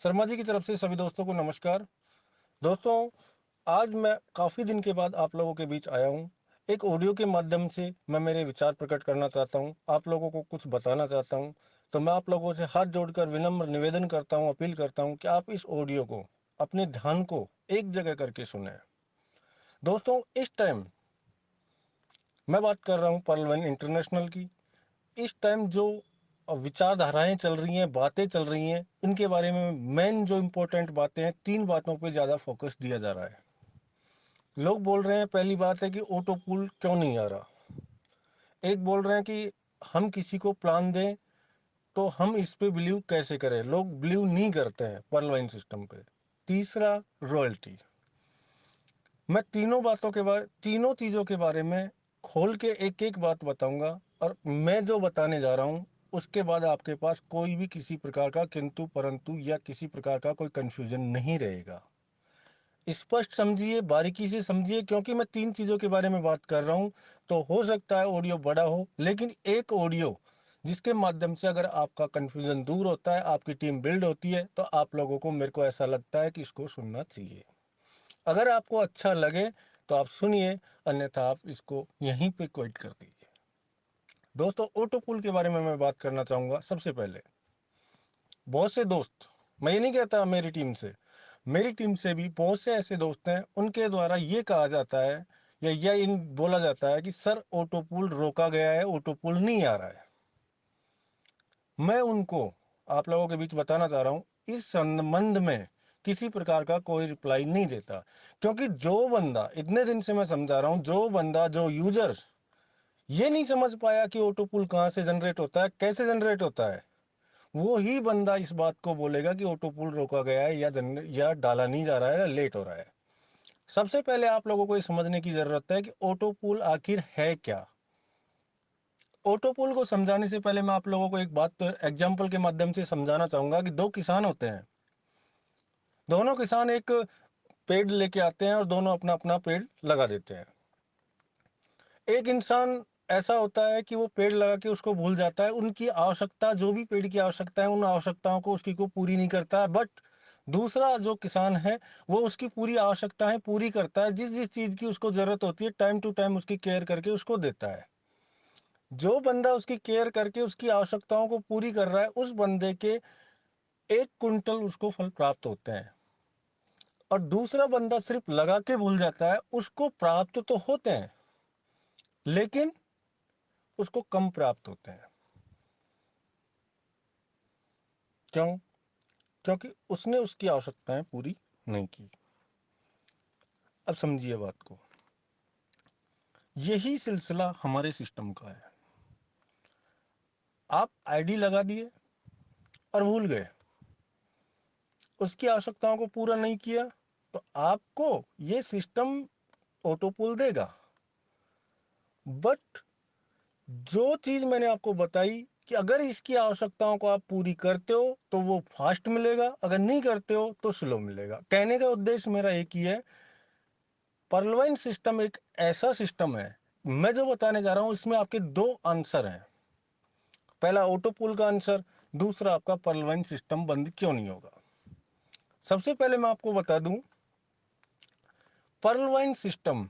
शर्मा जी की तरफ से सभी दोस्तों को नमस्कार। दोस्तों, आज मैं काफ़ी दिन के बाद आप लोगों के बीच आया हूँ। एक ऑडियो के माध्यम से मैं मेरे विचार प्रकट करना चाहता हूँ, आप लोगों को कुछ बताना चाहता हूँ। तो मैं आप लोगों से हाथ जोड़कर विनम्र निवेदन करता हूँ, अपील करता हूँ कि आप इस ऑडियो को, अपने ध्यान को एक जगह करके सुने। दोस्तों, इस टाइम मैं बात कर रहा हूँ पर्ल वन इंटरनेशनल की। इस टाइम जो विचारधाराएं चल रही हैं, बातें चल रही हैं, इनके बारे में मेन जो इम्पोर्टेंट बातें हैं, 3 बातों पे ज़्यादा फोकस दिया जा रहा है। लोग बोल रहे हैं, पहली बात है कि ऑटो पूल क्यों नहीं आ रहा। एक बोल रहे हैं कि हम किसी को प्लान दें तो हम इस पे बिलीव कैसे करें, लोग बिलीव नहीं करते हैं पर्ल वाइन सिस्टम पे। तीसरा, रॉयल्टी। मैं तीनों चीज़ों के बारे में खोल के एक एक बात बताऊंगा, और मैं जो बताने जा रहा हूँ उसके बाद आपके पास कोई भी किसी प्रकार का किंतु परंतु या किसी प्रकार का कोई कंफ्यूजन नहीं रहेगा। स्पष्ट समझिए, बारीकी से समझिए, क्योंकि मैं 3 चीज़ों के बारे में बात कर रहा हूँ। तो हो सकता है ऑडियो बड़ा हो, लेकिन एक ऑडियो जिसके माध्यम से अगर आपका कंफ्यूजन दूर होता है, आपकी टीम बिल्ड होती है, तो आप लोगों को, मेरे को ऐसा लगता है कि इसको सुनना चाहिए। अगर आपको अच्छा लगे तो आप सुनिए, अन्यथा आप इसको यहीं पे क्विट कर दीजिए। दोस्तों, ऑटो पुल के बारे में मैं बात करना चाहूँगा। सबसे पहले, बहुत से दोस्त, मैं ये नहीं कहता मेरी टीम से भी बहुत से ऐसे दोस्त हैं, उनके द्वारा ये कहा जाता है या इन बोला जाता है कि सर, ऑटो पुल रोका गया है, ऑटो पुल नहीं आ रहा है। मैं उनको आप लोगों के बीच बताना चाह रहा हूँ, इस संबंध में किसी प्रकार का कोई रिप्लाई नहीं देता। क्योंकि जो बंदा, इतने दिन से मैं समझा रहा हूँ, जो बंदा, जो यूजर ये नहीं समझ पाया कि ऑटो पुल कहाँ से जनरेट होता है, कैसे जनरेट होता है, वो ही बंदा इस बात को बोलेगा कि ऑटो पुल रोका गया है या डाला नहीं जा रहा है या लेट हो रहा है। सबसे पहले आप लोगों को ये समझने की जरूरत है कि ऑटो पुल आखिर है क्या। ऑटो पुल को समझाने से पहले मैं आप लोगों को एक बात एग्जाम्पल के माध्यम से समझाना चाहूंगा कि 2 किसान होते हैं। दोनों किसान एक पेड़ लेके आते हैं और दोनों अपना अपना पेड़ लगा देते हैं। एक इंसान ऐसा होता है कि वो पेड़ लगा के उसको भूल जाता है, उनकी आवश्यकता, जो भी पेड़ की आवश्यकता है, उन आवश्यकताओं को उसकी को पूरी नहीं करता है। बट दूसरा जो किसान है, वो उसकी पूरी आवश्यकताएं पूरी करता है, जिस जिस चीज की उसको जरूरत होती है, टाइम टू टाइम उसकी केयर करके उसको देता है। जो बंदा उसकी केयर करके उसकी आवश्यकताओं को पूरी कर रहा है, उस बंदे के 1 कुंटल उसको फल प्राप्त होते हैं। और दूसरा बंदा सिर्फ लगा के भूल जाता है, उसको प्राप्त तो होते हैं, लेकिन उसको कम प्राप्त होते हैं। क्यों? क्योंकि उसने उसकी आवश्यकताएं पूरी नहीं की। अब समझिए बात को। यही सिलसिला हमारे सिस्टम का है। आप आईडी लगा दिए और भूल गए, उसकी आवश्यकताओं को पूरा नहीं किया, तो आपको ये सिस्टम ऑटो पुल देगा। बट जो चीज मैंने आपको बताई कि अगर इसकी आवश्यकताओं को आप पूरी करते हो तो वो फास्ट मिलेगा, अगर नहीं करते हो तो स्लो मिलेगा। कहने का उद्देश्य मेरा एक ही है, पर्लवाइन सिस्टम एक ऐसा सिस्टम है, मैं जो बताने जा रहा हूं इसमें आपके 2 आंसर हैं। पहला ऑटो पुल का आंसर, दूसरा आपका पर्लवाइन सिस्टम बंद क्यों नहीं होगा। सबसे पहले मैं आपको बता दूं, पर्लवाइन सिस्टम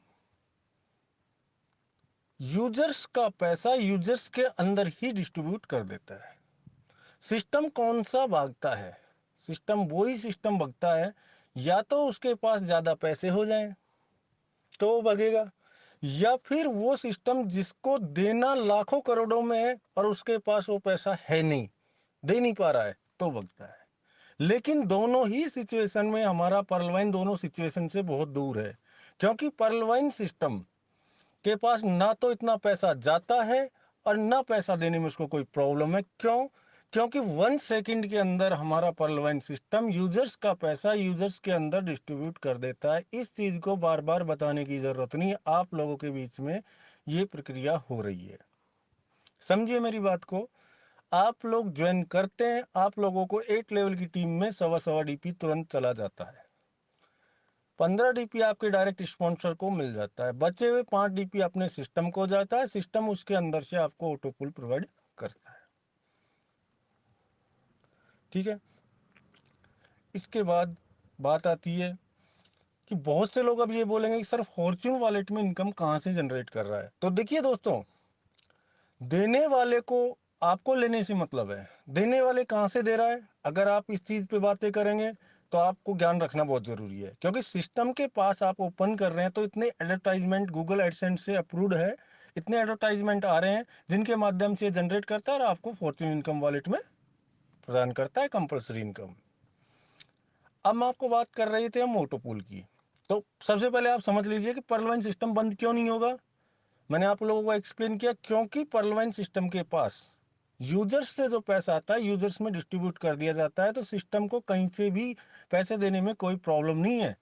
यूजर्स का पैसा यूजर्स के अंदर ही डिस्ट्रीब्यूट कर देता है। सिस्टम कौन सा भागता है? सिस्टम वही सिस्टम भागता है, या तो उसके पास ज्यादा पैसे हो जाएं तो वो भागेगा, या फिर वो सिस्टम जिसको देना लाखों करोड़ों में है और उसके पास वो पैसा है नहीं, दे नहीं पा रहा है, तो भागता है। लेकिन दोनों ही सिचुएशन में हमारा पर्लवाइन दोनों सिचुएशन से बहुत दूर है। क्योंकि पर्लवाइन सिस्टम के पास ना तो इतना पैसा जाता है और ना पैसा देने में उसको कोई प्रॉब्लम है। क्यों? क्योंकि 1 सेकंड के अंदर हमारा पर्लवाइन सिस्टम यूजर्स का पैसा यूजर्स के अंदर डिस्ट्रीब्यूट कर देता है। इस चीज को बार बार बताने की जरूरत नहीं है, आप लोगों के बीच में ये प्रक्रिया हो रही है। समझिए मेरी बात को। आप लोग ज्वाइन करते हैं, आप लोगों को 8 लेवल की टीम में सवा सवा डीपी तुरंत चला जाता है। 15 डीपी आपके डायरेक्ट स्पॉन्सर को मिल जाता है, बचे हुए 5 डीपी अपने सिस्टम को जाता है, सिस्टम उसके अंदर से आपको ऑटो पुल प्रोवाइड करता है। ठीक है। इसके बाद बात आती है कि बहुत से लोग अब ये बोलेंगे कि सर फॉर्च्यून वॉलेट में इनकम कहाँ से जनरेट कर रहा है। तो देखिए दोस्तों, देने वाले को आपको लेने से मतलब है, देने वाले कहाँ से दे रहा है। अगर आप इस चीज़ पे बातें करेंगे तो आपको ज्ञान रखना बहुत ज़रूरी है, क्योंकि सिस्टम के पास आप ओपन कर रहे हैं तो इतने एडवर्टाइजमेंट गूगल एडसेंस से अप्रूव्ड है, इतने एडवर्टाइजमेंट आ रहे हैं जिनके माध्यम से जनरेट करता है और आपको फॉर्च्यून इनकम वॉलेट में प्रदान करता है कंपल्सरी इनकम। अब मैं आपको बात कर रहे थे हम मोटोपूल की। तो सबसे पहले आप समझ लीजिए कि पर्लवाइन सिस्टम बंद क्यों नहीं होगा। मैंने आप लोगों को एक्सप्लेन किया, क्योंकि पर्लवाइन सिस्टम के पास यूजर्स से जो पैसा आता है यूजर्स में डिस्ट्रीब्यूट कर दिया जाता है, तो सिस्टम को कहीं से भी पैसे देने में कोई प्रॉब्लम नहीं है।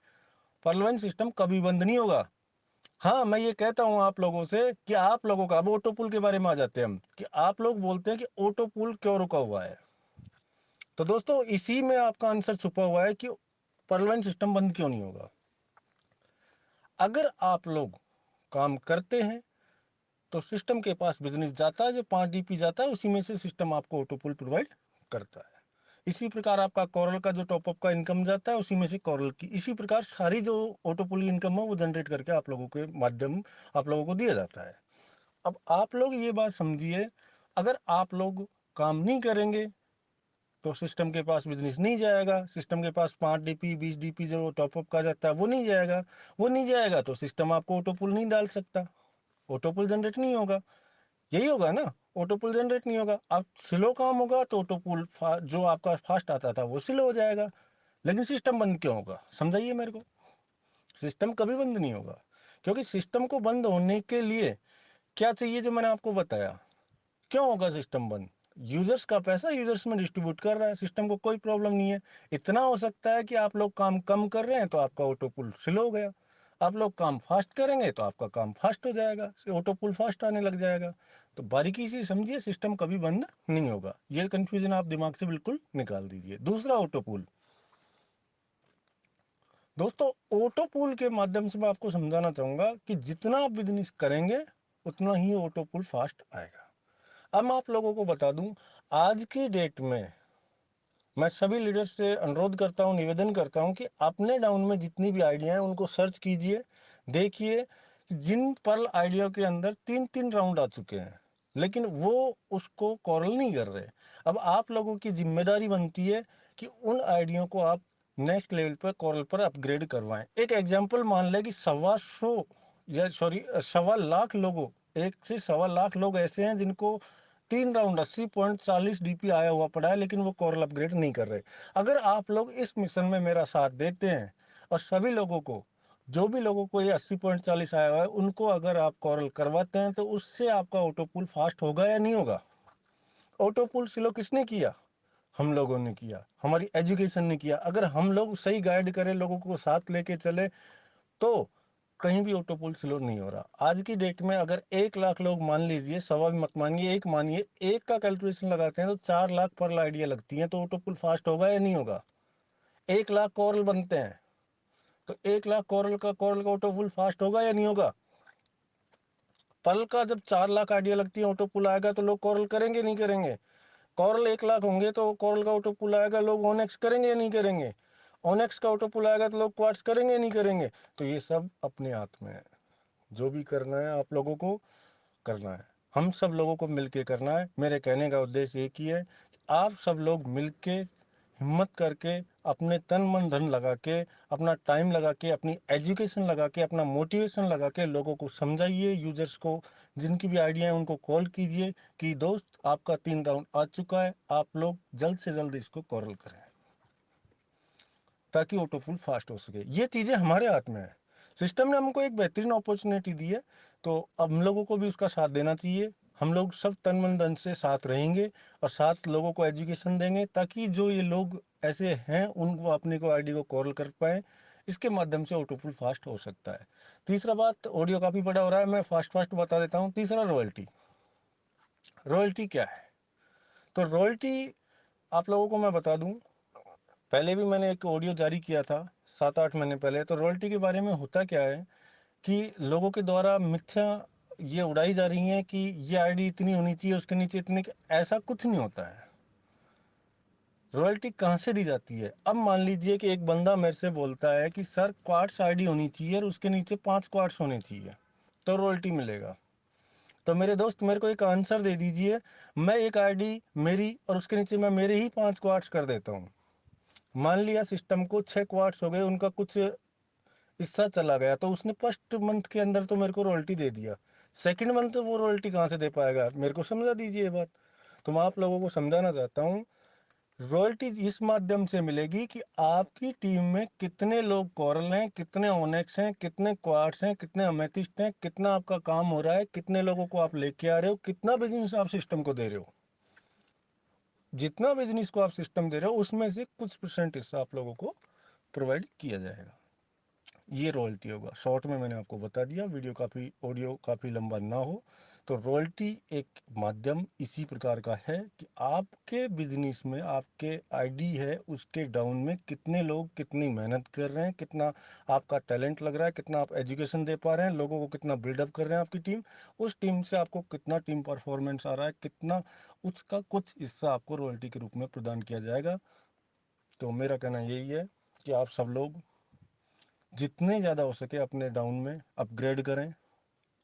पर्लवाइन सिस्टम कभी बंद नहीं होगा। हाँ, मैं ये कहता हूँ आप लोगों से कि आप लोगों का, अब ऑटोपूल के बारे में आ जाते हैं हम, कि आप लोग बोलते हैं कि ऑटोपूल क्यों रुका हुआ है। तो दोस्तों इसी में आपका आंसर छुपा हुआ है कि पर्लवाइन सिस्टम बंद क्यों नहीं होगा। अगर आप लोग काम करते हैं तो सिस्टम के पास बिजनेस जाता है, जो 5 DP जाता है उसी में से सिस्टम आपको ऑटोपुल प्रोवाइड करता है। इसी प्रकार आपका कॉरल का जो टॉपअप का इनकम जाता है उसी में से कॉरल की, इसी प्रकार सारी जो ऑटोपुल इनकम है वो जनरेट करके आप लोगों के माध्यम आप लोगों को दिया जाता है। अब आप लोग ये बात समझिए, अगर आप लोग काम नहीं करेंगे तो सिस्टम के पास बिजनेस नहीं जाएगा, सिस्टम के पास 5 DP 20 DP जो टॉपअप का जाता है वो नहीं जाएगा, वो नहीं जाएगा तो सिस्टम आपको ऑटोपुल नहीं डाल सकता, ऑटोपुल जनरेट नहीं होगा। यही होगा ना, ऑटोपुल जनरेट नहीं होगा। अब स्लो काम होगा तो ऑटोपुल जो आपका फास्ट आता था वो स्लो हो जाएगा। लेकिन सिस्टम बंद क्यों होगा, समझाइए मेरे को। सिस्टम कभी बंद नहीं होगा, क्योंकि सिस्टम को बंद होने के लिए क्या चाहिए, जो मैंने आपको बताया। क्यों होगा सिस्टम बंद, यूजर्स का पैसा यूजर्स में डिस्ट्रीब्यूट कर रहा है, सिस्टम को कोई प्रॉब्लम नहीं है। इतना हो सकता है कि आप लोग काम कम कर रहे हैं तो आपका ऑटोपुल स्लो हो गया, आप लोग काम फास्ट करेंगे तो आपका काम फास्ट हो जाएगा, ऑटोपुल फास्ट आने लग जाएगा। तो बारीकी से समझिए, सिस्टम कभी बंद नहीं होगा, ये कंफ्यूजन आप दिमाग से बिल्कुल निकाल दीजिए। दूसरा ऑटोपुल, दोस्तों ऑटोपुल के माध्यम से मैं आपको समझाना चाहूंगा कि जितना आप बिजनेस करेंगे उतना ही ऑटोपुल फास्ट आएगा। अब मैं आप लोगों को बता दूं, आज की डेट में मैं सभी लीडर्स से अनुरोध करता हूं, निवेदन करता हूं कि अपने डाउन में जितनी भी आइडिया हैं उनको सर्च कीजिए, देखिए कि जिन पर्ल आइडिया के अंदर 3-3 राउंड आ चुके हैं लेकिन वो उसको कॉरल नहीं कर रहे। अब आप लोगों की जिम्मेदारी बनती है कि उन आइडिया को आप नेक्स्ट लेवल पर कॉरल पर अपग्रेड करवाएं। एक एग्जांपल मान लें कि 125 या सॉरी 1.25 लाख लोगों, 1 से 1.25 लाख लोग ऐसे हैं जिनको 3 राउंड 80.40 DP आया हुआ पड़ा है लेकिन वो कॉरल अपग्रेड नहीं कर रहे। अगर आप लोग इस मिशन में मेरा साथ देते हैं और सभी लोगों को, जो भी लोगों को ये 80.40 आया हुआ है उनको अगर आप कॉरल करवाते हैं तो उससे आपका ऑटोपुल फास्ट होगा या नहीं होगा। ऑटोपुल स्लो किसने किया, हम लोगों ने किया, हमारी एजुकेशन ने किया। अगर हम लोग सही गाइड करें, लोगों को साथ लेके चले, तो कहीं भी ऑटोपुल स्लो नहीं हो रहा। आज की डेट में अगर 1 लाख लोग, मान लीजिए, सवा भी मत मानिए, एक मानिए, एक का कैलकुलेशन लगाते हैं तो 4 लाख पर आइडिया लगती है, तो ऑटोपुल फास्ट होगा या नहीं होगा। 1 लाख कॉरल बनते हैं तो 1 लाख कॉरल का ऑटोपुल फास्ट होगा या नहीं होगा। पल का जब 4 लाख आइडिया लगती है ऑटोपुल आएगा तो लोग कॉरल करेंगे नहीं करेंगे। कॉरल 1 लाख होंगे तो कॉरल का ऑटोपुल आएगा, लोग ऑनेक्स करेंगे या नहीं करेंगे। ऑनेक्स का ऑटोपुल आएगा तो लोग क्वार्ट्स करेंगे या नहीं करेंगे। तो ये सब अपने हाथ में है, जो भी करना है आप लोगों को करना है, हम सब लोगों को मिलके करना है। मेरे कहने का उद्देश्य एक ही है कि आप सब लोग मिलके हिम्मत करके, अपने तन मन धन लगा के, अपना टाइम लगा के, अपनी एजुकेशन लगा के, अपना मोटिवेशन लगा के लोगों को समझाइए, यूजर्स को जिनकी भी आइडिया है उनको कॉल कीजिए कि दोस्त आपका 3 राउंड आ चुका है, आप लोग जल्द से जल्द इसको कॉरल करें ताकि ऑटोफुल फास्ट हो सके। ये चीज़ें हमारे हाथ में है, सिस्टम ने हमको एक बेहतरीन अपॉर्चुनिटी दी है, तो अब हम लोगों को भी उसका साथ देना चाहिए। हम लोग सब तन मन धन से साथ रहेंगे और साथ लोगों को एजुकेशन देंगे ताकि जो ये लोग ऐसे हैं उनको अपने को आईडी को कॉल कर पाए, इसके माध्यम से ऑटोफुल फास्ट हो सकता है। तीसरा बात, ऑडियो काफ़ी बड़ा हो रहा है, मैं फास्ट फास्ट बता देता हूँ। तीसरा, रॉयल्टी। रॉयल्टी क्या है, तो रॉयल्टी आप लोगों को मैं बता दूं, पहले भी मैंने एक ऑडियो जारी किया था 7-8 महीने पहले। तो रॉयल्टी के बारे में होता क्या है कि लोगों के द्वारा मिथ्या ये उड़ाई जा रही है कि ये आईडी इतनी होनी चाहिए, उसके नीचे इतने, ऐसा कुछ नहीं होता है। रॉयल्टी कहाँ से दी जाती है? अब मान लीजिए कि एक बंदा मेरे से बोलता है कि सर क्वार्ट्स आईडी होनी चाहिए और उसके नीचे 5 क्वार्ट्स होने चाहिए तो रॉयल्टी मिलेगा। तो मेरे दोस्त मेरे को एक आंसर दे दीजिए, मैं एक आईडी मेरी और उसके नीचे मैं मेरे ही 5 क्वार्ट्स कर देता हूँ। मान लिया सिस्टम को 6 क्वार्ट्स हो गए, उनका कुछ हिस्सा चला गया, तो उसने फर्स्ट मंथ के अंदर तो मेरे को रॉयल्टी दे दिया। सेकंड मंथ तो वो रॉयल्टी कहाँ से दे पाएगा? मेरे को समझा दीजिए ये बात। तो मैं आप लोगों को समझाना चाहता हूँ, रॉयल्टी इस माध्यम से मिलेगी कि आपकी टीम में कितने लोग कोरल हैं, कितने ओनेक्स हैं, कितने क्वार्ट्स हैं, कितने अमेथिस्ट हैं, कितना आपका काम हो रहा है, कितने लोगों को आप लेके आ रहे हो, कितना बिजनेस आप सिस्टम को दे रहे हो। जितना बिजनेस को आप सिस्टम दे रहे हो उसमें से कुछ परसेंट हिस्सा आप लोगों को प्रोवाइड किया जाएगा। ये रॉयल्टी होगा। शॉर्ट में मैंने आपको बता दिया, ऑडियो काफ़ी लंबा ना हो। तो रॉयल्टी एक माध्यम इसी प्रकार का है कि आपके बिजनेस में आपके आईडी है उसके डाउन में कितने लोग कितनी मेहनत कर रहे हैं, कितना आपका टैलेंट लग रहा है, कितना आप एजुकेशन दे पा रहे हैं, लोगों को कितना बिल्डअप कर रहे हैं आपकी टीम, उस टीम से आपको कितना टीम परफॉर्मेंस आ रहा है, कितना, उसका कुछ हिस्सा आपको रॉयल्टी के रूप में प्रदान किया जाएगा। तो मेरा कहना यही है कि आप सब लोग जितने ज़्यादा हो सके अपने डाउन में अपग्रेड करें,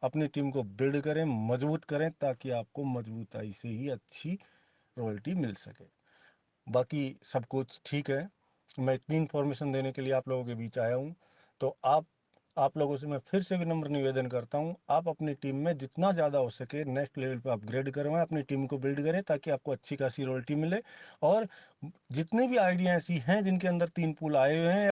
अपनी टीम को बिल्ड करें, मजबूत करें, ताकि आपको मजबूताई से ही अच्छी रॉयल्टी मिल सके। बाकी सब कुछ ठीक है। मैं इतनी इन्फॉर्मेशन देने के लिए आप लोगों के बीच आया हूँ। तो आप लोगों से मैं फिर से विनम्र निवेदन करता हूँ, आप अपनी टीम में जितना ज़्यादा हो सके नेक्स्ट लेवल पे अपग्रेड करवाएं, अपनी टीम को बिल्ड करें ताकि आपको अच्छी खासी रॉयल्टी मिले। और जितनी भी आइडिया ऐसी हैं जिनके अंदर 3 पूल आए हुए हैं